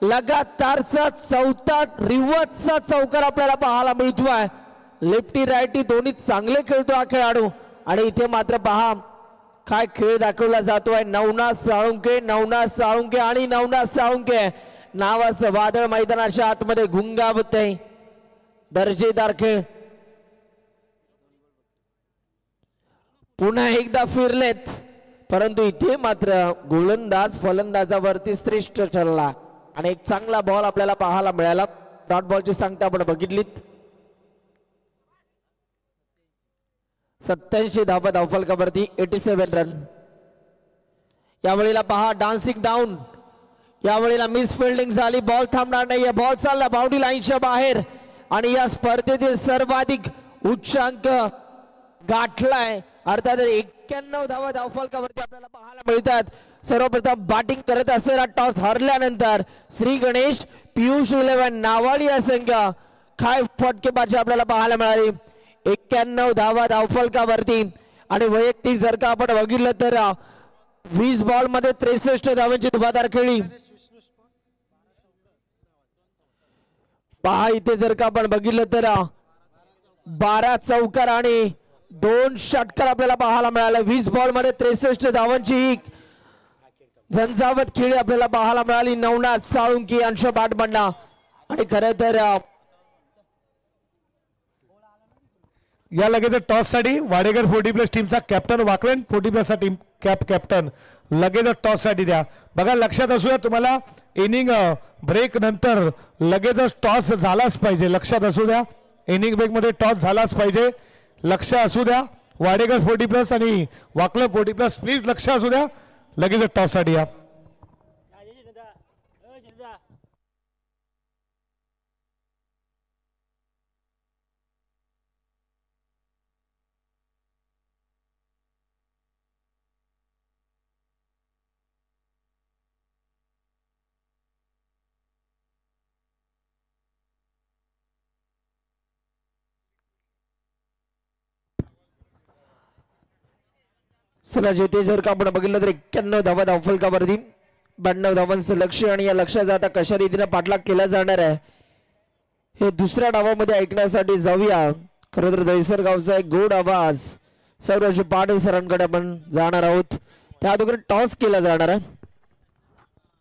लगातारचा चौथा रिव्हर्सचा चौकार आपल्याला पाहायला मिळतोय. लेफ्टी रायटी दोन्ही चांगले खेळतो हा खेळाडू आणि इथे मात्र पहा काय खेळ दाखवला जातोय. नवनाथ साळुंके, नवनाथ साळुंके आणि नवनाथ साळुंके नावाचं वादळ मैदानाच्या आतमध्ये गुंगावते. दर्जेदार खेळ पुन्हा एकदा फिरलेत परंतु इथे मात्र गोलंदाज फलंदाजावरती श्रेष्ठ ठरला आणि एक चांगला बॉल आपल्याला पाहायला मिळाला. डॉट बॉलची सांगता आपण बघितलीत. 87 धावा धावफलकावरती 87 रन. यावेळेला पहा डान्सिंग डाऊन. यावेळेला मिस फिल्डिंग झाली. बॉल थांबणार नाहीये. बॉल चालला बाउंड्री लाईनच्या बाहेर आणि या स्पर्धेतील सर्वाधिक उच्चांक गाठलाय. अर्थात 91 धावा धावफलकावरती आपल्याला पाहायला मिळतात. सर्वप्रथम बॅटिंग करत असलेला टॉस हरल्यानंतर श्री गणेश पियुष 11 नावाडी या संघ काय फटकेबाजी आपल्याला पाहायला मिळाली. 91 धावा धावफलकावरती आणि वैयक्तिक जर का आपण बघितलं तर 20 बॉल मध्ये 63 धावांची धुवाधार खेळली. पहा इथे जर का आपण बघितलं तर 12 चौकार आणि 2 षटकार आपल्याला पाहायला मिळाले. 20 बॉल मध्ये 63 धावांची झंझावत खेळी आपल्याला पाहायला मिळाली. नवनाथ साळुंके यांच्या बॅटमधनं आणि खरं तर या लगेच टॉस साठी वाडेकर 40+ टीमचा कॅप्टन वाकलन 40+ टीम कॅप्टन लगेच टॉस साठी द्या. बघा लक्षात असू द्या तुम्हाला इनिंग ब्रेक नंतर लगेचच टॉस झालाच पाहिजे. लक्षात असू द्या इनिंग ब्रेक मध्ये टॉस झालाच पाहिजे. लक्ष असू द्या वाडेकर 40+ आणि वाकलन 40+. प्लीज लक्ष असू द्या लगेच टॉस साठी या. चला जेथे जर का आपण बघितलं तर 91 धावा धावफलकावरती 92 धावांचं लक्ष आणि या लक्षाचा आता कशा रीतीने पाठलाग केला जाणार आहे हे दुसऱ्या डावामध्ये ऐकण्यासाठी जाऊया. खरं तर दहिसर गावचा एक गोड आवाज सौरज पाटील सरांकडे आपण जाणार आहोत. त्या अगोदर टॉस केला जाणार आहे.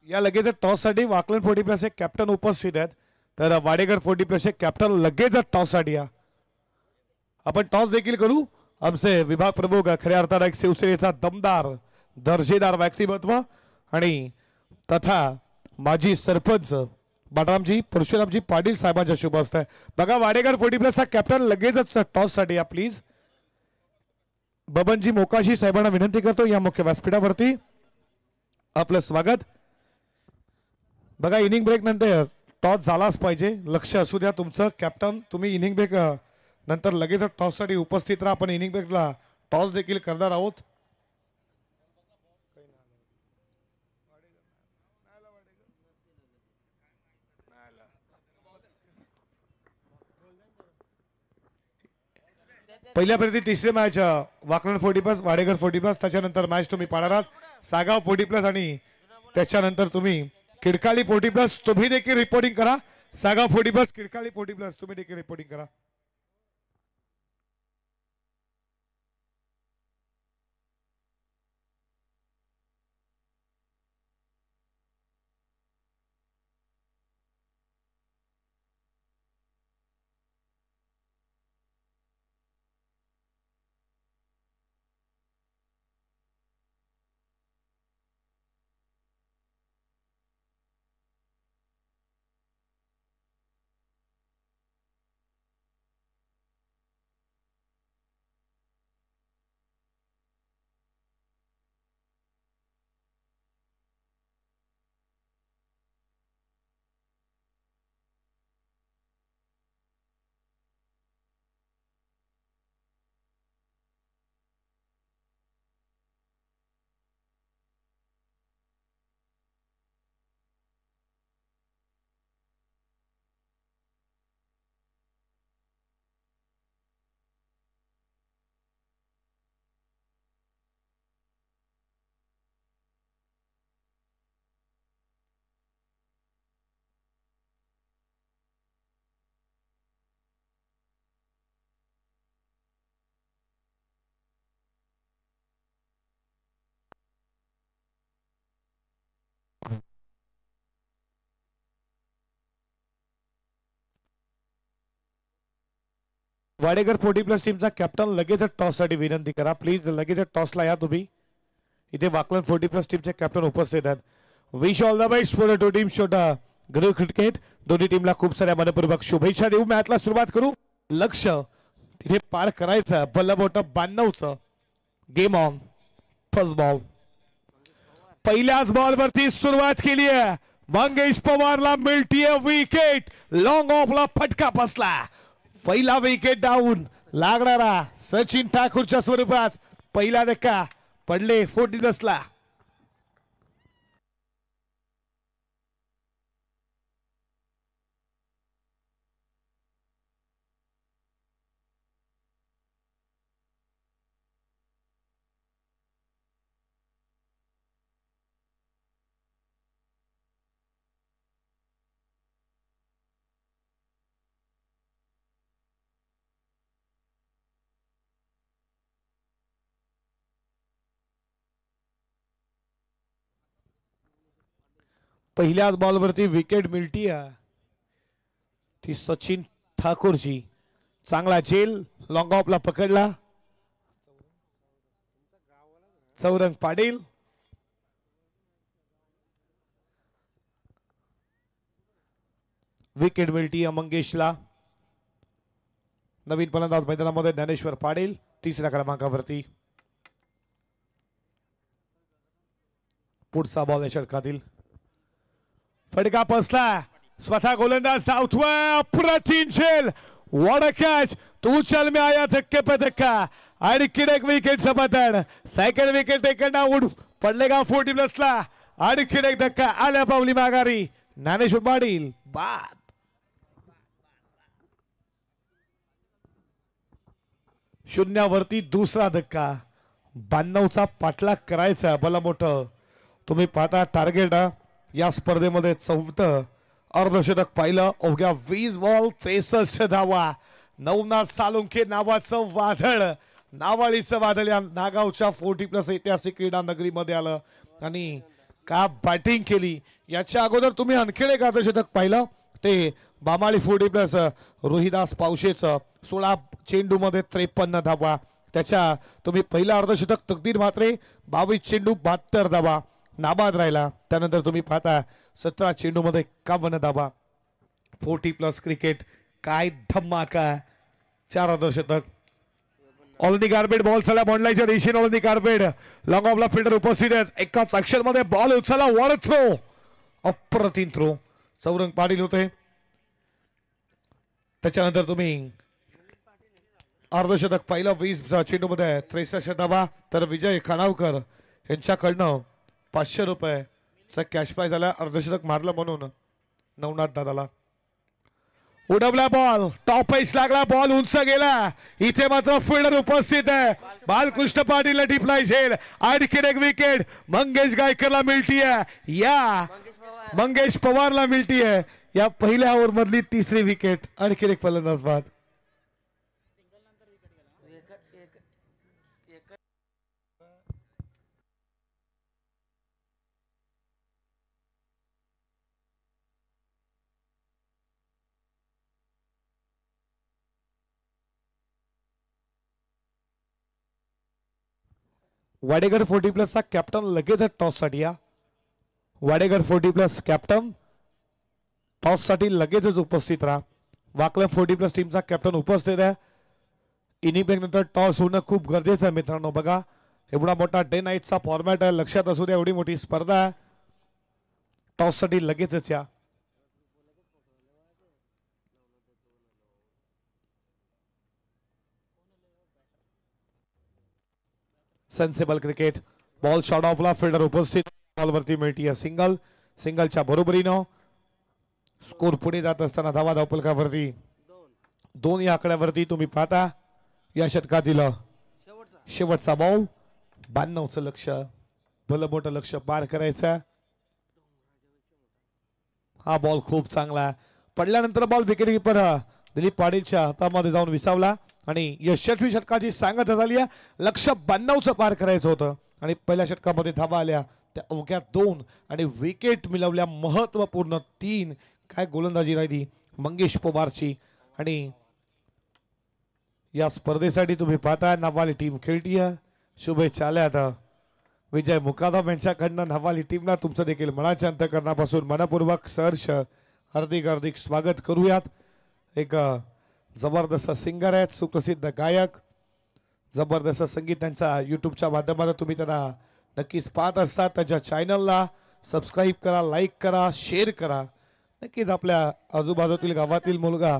या लगेच टॉस साठी वाकलन 40+ एक कॅप्टन उपस्थित आहेत. तर वाडेकर 40+ एक कॅप्टन लगेच टॉस साठी या. आपण टॉस देखील करू. आमचे विभाग प्रमुख खऱ्या अर्थानं एक शिवसेनेचा दमदार दर्जेदार व्यक्तिमत्व आणि तथा माजी सरपंच बाटरामजी परशुरामजी पाटील साहेबांच्या शुभ हस्ते बघा वाडेकर 40+ कॅप्टन लगेचच टॉस साठी या. प्लीज बबनजी मोकाशी साहेबांना विनंती करतो या मुख्य व्यासपीठावरती आपलं स्वागत. बघा इनिंग ब्रेक नंतर टॉस झालाच पाहिजे. लक्ष असू द्या तुमचं कॅप्टन. तुम्ही इनिंग ब्रेक नंतर लगेच टॉस साठी उपस्थित राहा. आपण इनिंग ब्रेकला टॉस देखील करणार आहोत. पहिल्या प्रति तिसरी मॅच वाकलन 40+ वाडेकर 40+. त्याच्यानंतर मॅच तुम्ही पाहणार आहात सागाव 40+ आणि त्याच्यानंतर तुम्ही किडकाली 40+. तुम्ही देखील रिपोर्टिंग करा. सागा 40+, किडकाळी 40+, तुम्ही देखील रिपोर्टिंग करा. वाडेकर 40+ टीमचा कॅप्टन लगेच टॉस साठी विनंती करा प्लीज. लगेच टॉसला या तुम्ही. इथे वाकलन 40+ टीमचे कॅप्टन उपस्थित आहेत. Wish all the best for the two team shot grow cricket. दोन्ही टीमला खूप साऱ्या मनपूर्वक शुभेच्छा देऊ. मॅचला सुरुवात करू. लक्ष तिथे पार करायचं. बल्ला मोठं 92चं गेम ऑन. फर्स्ट बॉल पहिल्याच बॉल वरती सुरुवात केली आहे. मंगेश पवारला मिळतीये विकेट. लॉंग ऑफला फटका बसला. पहिला विकेट डाऊन लागणारा सचिन ठाकूरच्या स्वरूपात पहिला धक्का पडले 40+ला. पहिल्याच बॉलवरती विकेट मिळती ती सचिन ठाकूरची. चांगला जेल लॉंग ऑफला पकडला. चौरंग पाटील विकेट मिळती मंगेशला. नवीन फलंदाज मैदानामध्ये ज्ञानेश्वर पाटील 3ऱ्या क्रमांकावरती. पुढचा बॉल या षटकातील फटका बसला. स्वतः गोलंदाज साऊथवर अप्रतिम झेल. What a catch. तू चल में आया धक्के पे धक्का. आणखीन एक विकेटचं पतन. Second wicket taken down. पडलेगा 40+ला. आणखीन एक धक्का आल्या पावली माघारी ज्ञानेश्वर पाटील. बाद. शून्यावरती दुसरा धक्का. 92चा पाठलाग करायचा भला मोठं. तुम्ही पाहता टार्गेट या स्पर्धेमध्ये 4थं अर्धशतक पाहिलं. अवघ्या 20 बॉल 63 धावा. नवनाथ सालुंखे नावाचं वादळ, नावाळीचं वादळ या नागावच्या 40+ ऐतिहासिक क्रीडा नगरीमध्ये आलं आणि का बॅटिंग केली. याच्या अगोदर तुम्ही आणखीन एक अर्धशतक पाहिलं ते बामाळी 40+ रोहिदास पावशेचं 16 चेंडूमध्ये 53 धावा. त्याच्या तुम्ही पहिला अर्धशतक तकदीर मात्रे 22 चेंडू 72 धावा नाबाद राहिला. त्यानंतर तुम्ही पाहता 17 चेंडूमध्ये 51 धावा. 40+ क्रिकेट काय धमाका. 4 अर्धशतक. ऑलनी कार्पेट बॉल चला बॉन्डलाईच्या दिशेने. ऑलनी कार्पेट लॉंग ऑफला फिल्डर उपस्थित आहेत. एकाच ऍक्शन मध्ये बॉल उचला. वर थ्रो. अप्रतिम थ्रो. चौरंग पाटील होते. त्याच्यानंतर तुम्ही अर्धशतक पाहिलं 20 चेंडूमध्ये 63 धावा. तर विजय खानावकर यांच्याकडनं 500 रुपयाचा कॅश प्राइज आला अर्धशतक मारलं म्हणून नवनाथ दादाला. उडवला बॉल. टॉप पेस लागला. बॉल उंच गेला. इथे मात्र फिल्डर उपस्थित आहे. बालकृष्ण पाटील टिपलाय झेल. आणखीन एक विकेट मंगेश गायकरला मिळतीये. या मंगेश पवारला मिळती आहे या पहिल्या ओव्हर मधली तिसरी विकेट. आणखी एक फलंदाज बाद. वाडेकर 40+ चा कॅप्टन लगेच टॉस साठी या. वाडेकर 40+ कॅप्टन टॉस साठी लगेचच उपस्थित राहा. वाकलं 40+ टीमचा कॅप्टन उपस्थित आहे. इनिंग ब्रेक नंतर टॉस होणं खूप गरजेचं आहे मित्रांनो. बघा एवढा मोठा डे नाईटचा फॉर्मॅट आहे, लक्षात असू द्या एवढी मोठी स्पर्धा आहे. टॉस साठी लगेचच या. Sensible cricket. बॉल शॉर्ट ऑफला, फिल्डर उपस्थित, बॉलवरती मिळती आहे सिंगल. सिंगलच्या बरोबरीनं स्कोर पुढे जात असताना धावा धावपलकावरती 2 या आकड्यावरती तुम्ही पाहता. या षटकातील शेवटचा बॉल 92चं लक्ष, भलं मोठं लक्ष पार करायचं. हा बॉल खूप चांगला पडल्यानंतर बॉल विकेट किपर दिलीप पाटीलच्या हातामध्ये जाऊन विसावला आणि यशस्वी षटकाची सांगता झाली आहे. लक्ष 92चं पार करायचं होतं आणि पहिल्या षटकामध्ये धावा आल्या त्या अवघ्या 2 आणि विकेट मिळवल्या महत्वपूर्ण 3. काय गोलंदाजी राहिली मंगेश पवारची. आणि या स्पर्धेसाठी तुम्ही पाहताय नवाली टीम खेळती आहे. शुभेच्छा आल्या आता विजय मुकादम यांच्याकडनं नवाली टीमला तुमचं देखील मनाच्या अंतःकरणापासून मनपूर्वक सहर्ष हार्दिक हार्दिक स्वागत करूयात. एक जबरदस्त सिंगर आहेत, सुप्रसिद्ध गायक, जबरदस्त संगीत त्यांच्या यूट्यूबच्या माध्यमातून तुम्ही त्यांना नक्कीच पाहत असतात. त्यांच्या चॅनलला सबस्क्राईब करा, लाईक करा, शेअर करा. नक्कीच आपल्या आजूबाजूतील गावातील मुलगा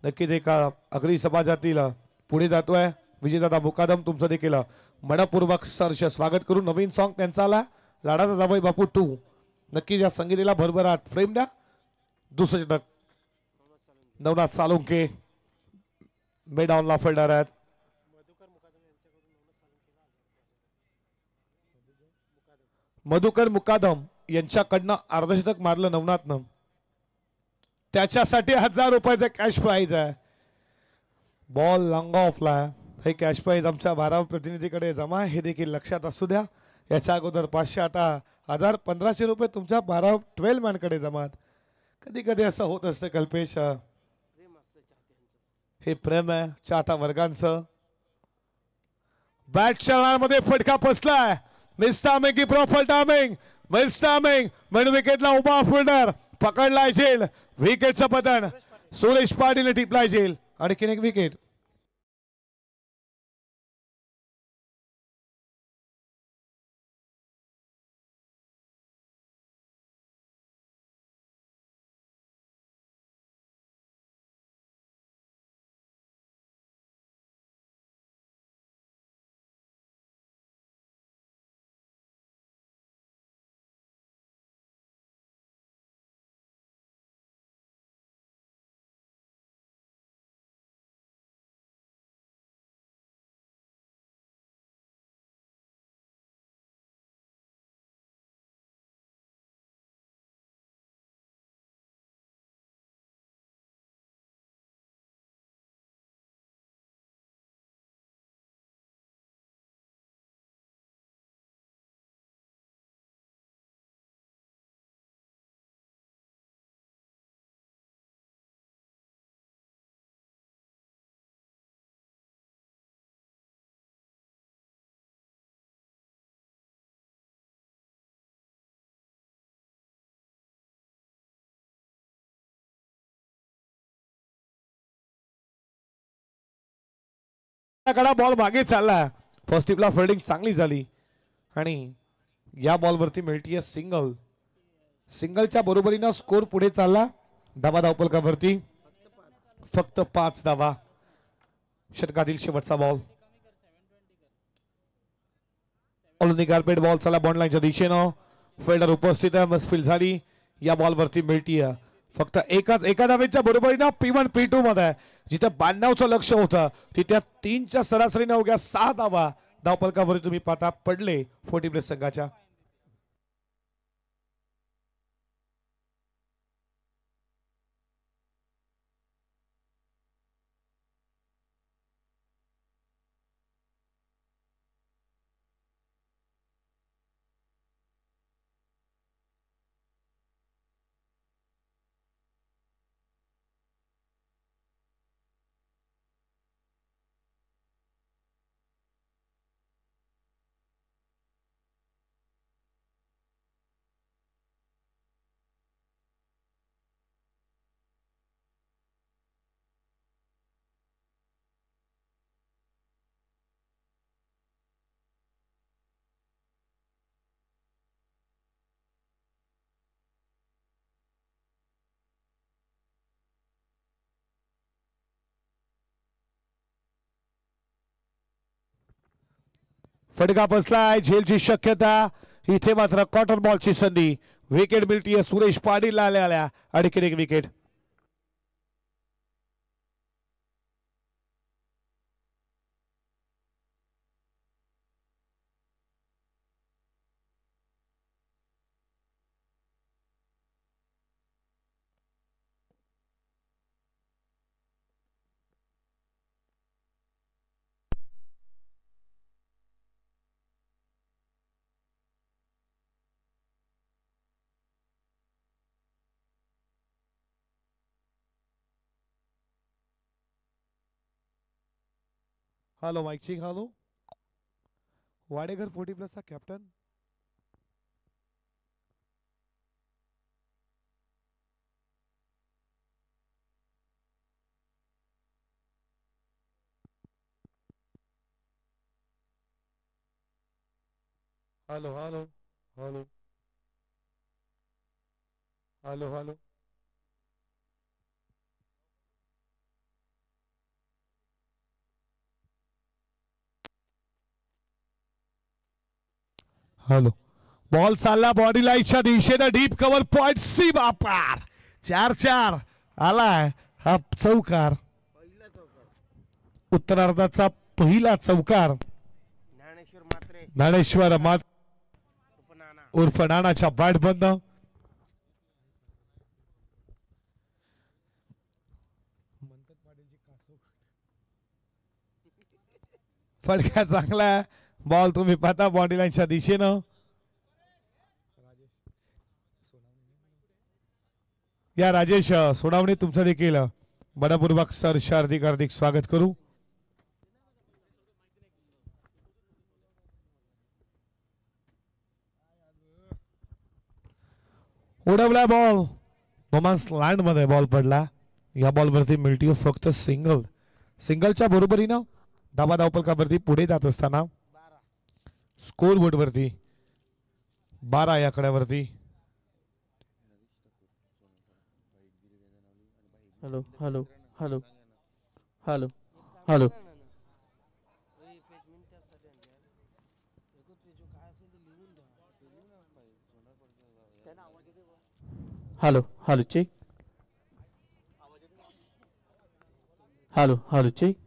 नक्कीच एका अग्री समाजातील पुढे जातोय. विजयदादा मुकादम तुमचं देखील मनपूर्वक सहर्ष स्वागत करू. नवीन सॉन्ग त्यांचा आला लाडाचा जावई बापू 2. नक्कीच या संगीताला भरभराट फ्रेम द्या. दुसरं षटक नवनाथ सालुंके मेडाऊनला फिल्डर आहेत. मधुकर मुकादम यांच्याकडनं अर्धशतक मारलं नवनाथनं, त्याच्यासाठी 1000 रुपयाचं कॅश प्राईज आहे. बॉल लॉंग ऑफला आहे. हे कॅश प्राईज आमच्या 12 प्रतिनिधीकडे जमा, हे देखील लक्षात असू द्या. याच्या अगोदर 500, आता 1000, 1500 रुपये तुमच्या 12 मॅनकडे जमात. कधी कधी असं होत असतं कल्पेश, हे प्रेम आहे चाहता वर्गांचं. बॅट चरणामध्ये फटका बसलाय. मिस टायमिंग की प्रॉपर टायमिंग, मिस टायमिंग म्हणून विकेटला उभा फिल्डर पकडलाय झेल. विकेटचं पतन सुरेश पाटीलने टिपलाय झेल. आणखीन एक विकेट. बॉल मागे चालला. फर्स्ट टिपला फिल्डिंग चांगली झाली आणि या बॉलवरती मिळतीये सिंगल. सिंगलच्या बरोबरीनं स्कोर पुढे चालला. धावा धावपलकावरती फक्त 5 धावा. षटकातील शेवटचा बॉल. ऑलनी कार्पेट बॉल चला बॉन्ड लाईनच्या दिशेनं. फिल्डर उपस्थित आहे, मस्फिल झाली. या बॉलवरती मिळतीये फक्त एका धावेच्या बरोबरीनं P1 P2 मध्ये जिथे 92चं लक्ष होतं तिथे 3च्या सरासरीने अवघ्या 6 धावा धावपलकावरती तुम्ही पाहता पडले 40+ संघाच्या. फटका बसलाय, झेलची शक्यता. इथे मात्र कॉटन बॉलची संधी. विकेट मिळतीये सुरेश पाटील आल्या आणखीन एक wicket. Hello mic check. Hello Wadekar 40+ चा captain. Hello hello hello hello hello hello. Ball चालला बॉडी लाईनच्या दिशेनं. डीप कव्हर पॉइंट सी बापार. 4-4 आलाय हा चौकार. उत्तरार्धाचा पहिला चौकार ज्ञानेश्वर उर्फ नानाच्या बॅट बंद. फटका चांगला. बॉल तुम्ही पाहता बॉडी लाईनच्या दिशेनं. या राजेश सोनावणे तुमचं देखील मनपूर्वक सर हार्दिक हार्दिक स्वागत करू. उडवला बॉल. रोमांस लँड मध्ये बॉल पडला. या बॉल वरती मिळते फक्त सिंगल. सिंगलच्या बरोबरीनं धावा धावपलकावरती पुढे जात असताना स्कोर बोर्ड वरती 12 या कड्यावरती. Hello hello hello hello hello hello hello check. Hello hello check.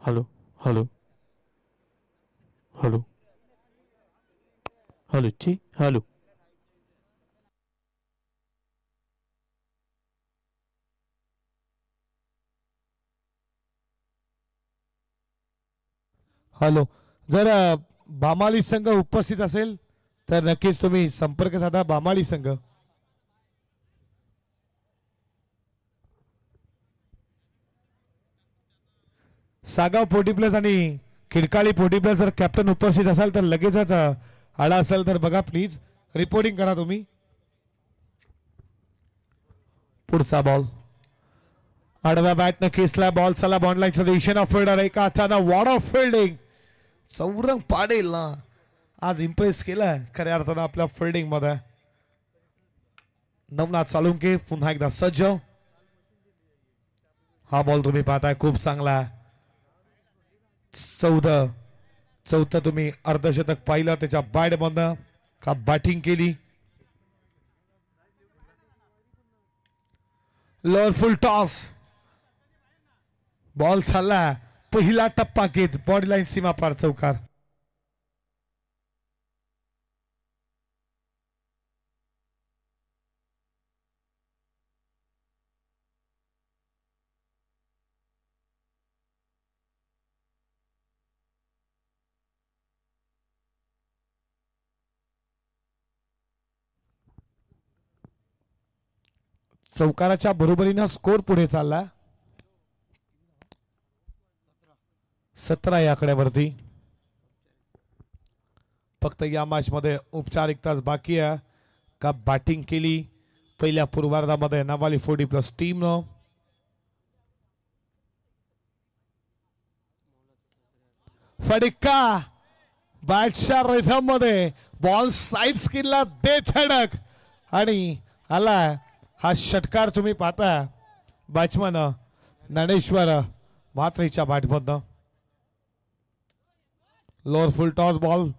Hello hello hello hello check. Hello hello. जर बामाली संघ उपस्थित असेल तर नक्कीच तुम्ही संपर्क साधा. बामाली संघ. सागाव 40+ आणि खिडकाळी 40+ जर कॅप्टन उपस्थित असाल तर लगेचच आला असेल तर बघा प्लीज रिपोर्टिंग करा तुम्ही. पुढचा बॉल आडव्या बॅटनं खेचला. बॉल चला बॉन्ड लाईनच्या दिशेनं. फिल्डर एका हातानं वॉर्ड ऑफ फिल्डिंग. चौरंग पाटील ना आज इम्प्रेस केलं खऱ्या अर्थानं आपल्या फिल्डिंग मध्ये. नवनाथ साळुंके पुन्हा एकदा सज्ज. हा बॉल तुम्ही पाहताय खूप चांगला. 14 तुम्ही अर्धशतक पाहिलं त्याच्या बॅट बंद का बॅटिंग केली. Lower full toss. बॉल चालला. पहिला टप्पा घेत बॉडी लाईन सीमा पार चौकार. चौकाराच्या बरोबरीनं स्कोर पुढे चालला 17 या आकड्यावरती. फक्त या मॅच मध्ये औपचारिक तास बाकी आहे का बॅटिंग केली पहिल्या पूर्वार्धामध्ये नावाली 40+ टीमनं. फडिक्का बॅटच्या रिथम मध्ये बॉल साइड स्किनला देत धडक आणि आला हा षटकार. तुम्ही पाहता बॅट्समन ज्ञानेश्वर म्हात्रेच्या बॅटमधनं. Lower full toss ball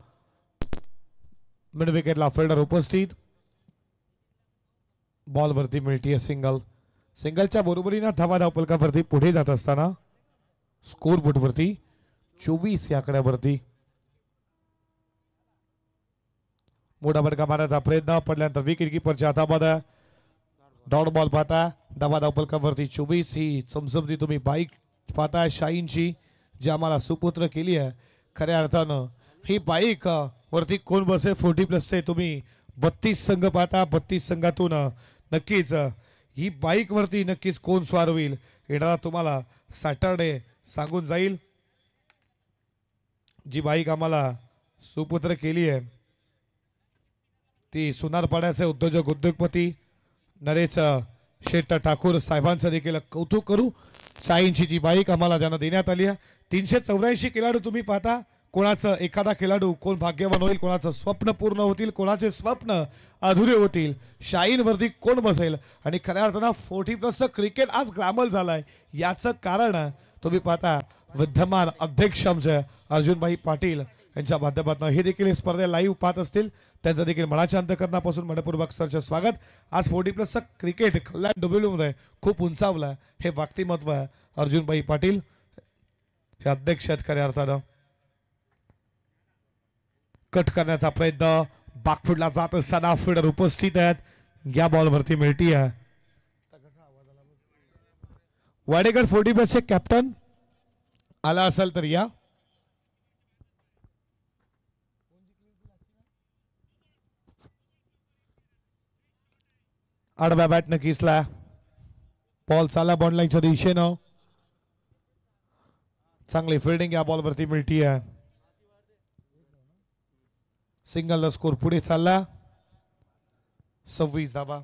mid विकेटला फिल्डर उपस्थित. बॉल वरती मिळतीये सिंगल. सिंगलच्या बरोबरीनं धावा धावपलकावरती पुढे जात असताना स्कोर बोर्ड वरती 24 या आकड्यावरती. मोठा फटका मारण्याचा प्रयत्न पडल्यानंतर विकेट किपरच्या हातामध्ये डॉट बॉल पाहता. धावा धावपलकावरती 24. ही चमचमती तुम्ही बाईक पाहता शाहीनची जी आम्हाला सुपुत्र केली आहे. खऱ्या अर्थानं ही बाईक वरती कोण बसे 40+ तुम्ही 32 संघ पाहता. 32 संघातून नक्कीच ही बाईक वरती नक्कीच कोण स्वार होईल येणारा तुम्हाला सॅटरडे सांगून जाईल. जी बाईक आम्हाला सुपुत्र केली आहे ती सुनारपाड्याचे उद्योजपती नरेश शेठ ठाकूर साहेबांचं देखील कौतुक करू. साईंची जी बाईक आम्हाला ज्यांना देण्यात आली आहे. 384 खेळाडू तुम्ही पाहता. कोणाचं एखादा खेळाडू कोण भाग्यवान होईल, कोणाचं स्वप्न पूर्ण होतील, कोणाचे स्वप्न अधुरे होतील, शाईनवरती कोण बसेल. आणि खऱ्या अर्थानं 40+ क्रिकेट आज ग्लॅमर झालाय. याचं कारण तुम्ही पाहता विद्यमान अध्यक्ष आमचे अर्जुनभाई पाटील यांच्या माध्यमातून हे देखील स्पर्धा लाईव्ह पाहत असतील. त्यांचं देखील मनाच्या अंतकरणापासून मनपूर्वक सरचे स्वागत. आज 40+ क्रिकेट कल्याण डोंबिवलीमध्ये खूप उंचावलं हे व्यक्तिमत्व आहे. अर्जुनभाई पाटील हे अध्यक्ष आहेत. खऱ्या अर्थानं कट करण्याचा प्रयत्न बाकफुडला जात असताना फिल्डर उपस्थित आहेत. या बॉलवरती मिळती आहे वाडेकर 40+ कॅप्टन आला असेल तर या. आडव्या बॅट न किसला बॉल चालला बॉन्डलाईनच्या दिशेनं. चांगली फिल्डिंग या बॉलवरती मिळती आहे. सिंगल स्कोर पुढे चालला 26 धावा.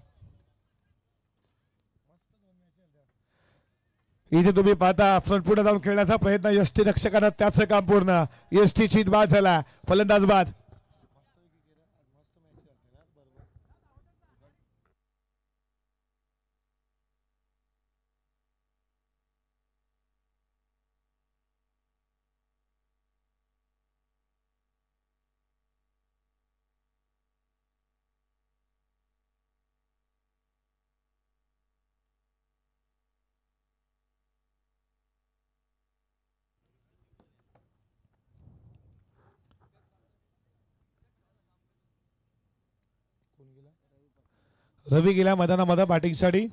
इथे तुम्ही पाहता फ्रंट पुढे जाऊन खेळण्याचा प्रयत्न यष्टी रक्षकानं त्याचं काम पूर्ण. यष्टीची बाद झाला फलंदाज बाद. रवी गेला मैदानामध्ये बॅटिंगसाठी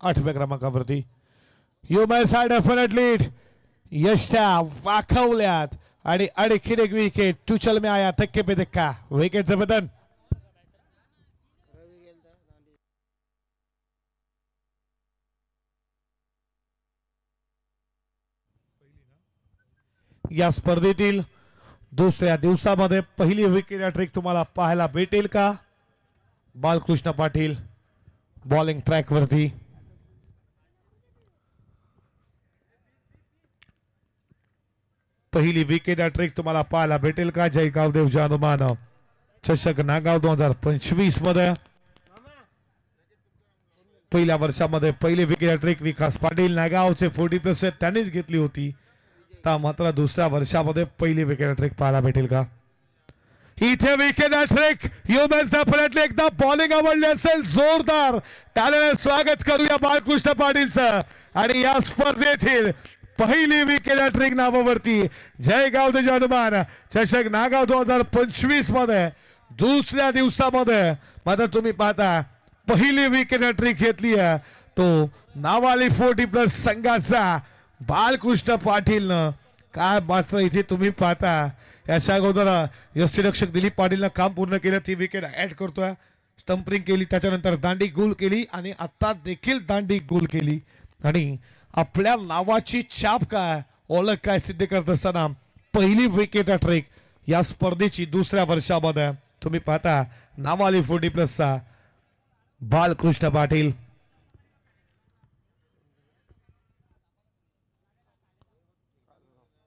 8व्या क्रमांकावरती. यू मॅच आर डेफिनेटली यशच्या वाखवल्यात आणि आणखीन एक विकेट. टू चल में आया धक्के पे धक्का. विकेटचं बदन या स्पर्धेतील दुसऱ्या दिवसामध्ये पहिली विकेट हॅट्रिक तुम्हाला पाहायला भेटेल का. बालकृष्ण पाटील बॉलिंग ट्रॅक वरती. पहिली विकेट हॅट्रिक तुम्हाला पाहायला भेटेल का. जय गावदेव जानुमान चषक नागाव 2025 मध्ये पहिल्या वर्षामध्ये पहिली विकेट हॅट्रिक विकास पाटील नागावचे 40+ त्यांनीच घेतली होती. मात्र दुसऱ्या वर्षामध्ये पहिली विकेट हॅट्रिक पाहायला भेटेल का. इथे wicket hattrick you match definitely एकदा बॉलिंग आवडली असेल जोरदार टाळ्याने स्वागत करूया बाळकृष्ण पाटीलचं. आणि या स्पर्धेतील पहिली विकेट हॅट्रिक नावावरती जय गावदेव हनुमान चषक नागाव 2025 मध्ये दुसऱ्या दिवसामध्ये मात्र तुम्ही पाहता पहिली विकेट हॅट्रिक घेतली आहे तो नावाली 40+ संघाचा बालकृष्ण पाटीलनं. काय मात्र इथे तुम्ही पाहता याच्या अगोदर यष्टीरक्षक दिलीप पाटीलनं काम पूर्ण केलं. ती विकेट ऍड करतोय स्टंपरिंग केली, त्याच्यानंतर दांडी गोल केली आणि आता देखील दांडी गोल केली आणि आपल्या नावाची छाप काय, ओळख काय सिद्ध करत असताना पहिली विकेट ट्रेक या स्पर्धेची दुसऱ्या वर्षामध्ये तुम्ही पाहता नावाली 40+चा बालकृष्ण पाटील.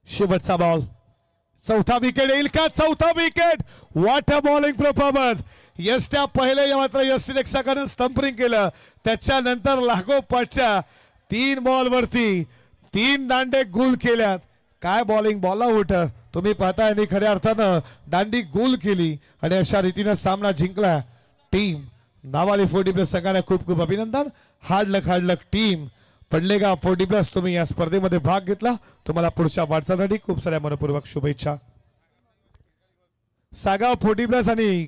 शेवटचा बॉल, चौथा विकेट येईल का? चौथा wicket. What a bowling performance. यस्ट्या पहिले मात्र यस्टी नेक्साकडून स्टंपरिंग केलं, त्याच्यानंतर लागोपाठच्या 3 बॉलवरती 3 दांडे गोल केल्यात. काय बॉलिंग, बॉल आउट तुम्ही पाहताय आणि खऱ्या अर्थानं दांडी गोल केली आणि अशा रीतीनं सामना जिंकला टीम नावाली 40+ संघाने. खूप खूप अभिनंदन. हार्ड लक टीम पडलेगा 40+. तुम्ही या स्पर्धेमध्ये भाग घेतला, तुम्हाला पुढच्या वाटचालीसाठी खूप साऱ्या मनपूर्वक शुभेच्छा. सागाव 40+ आणि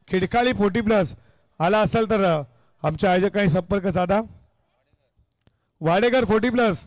खिडकाळी 40+ आला असेल तर आमच्या आयोजकांनी संपर्क साधा. वाडेकर 40+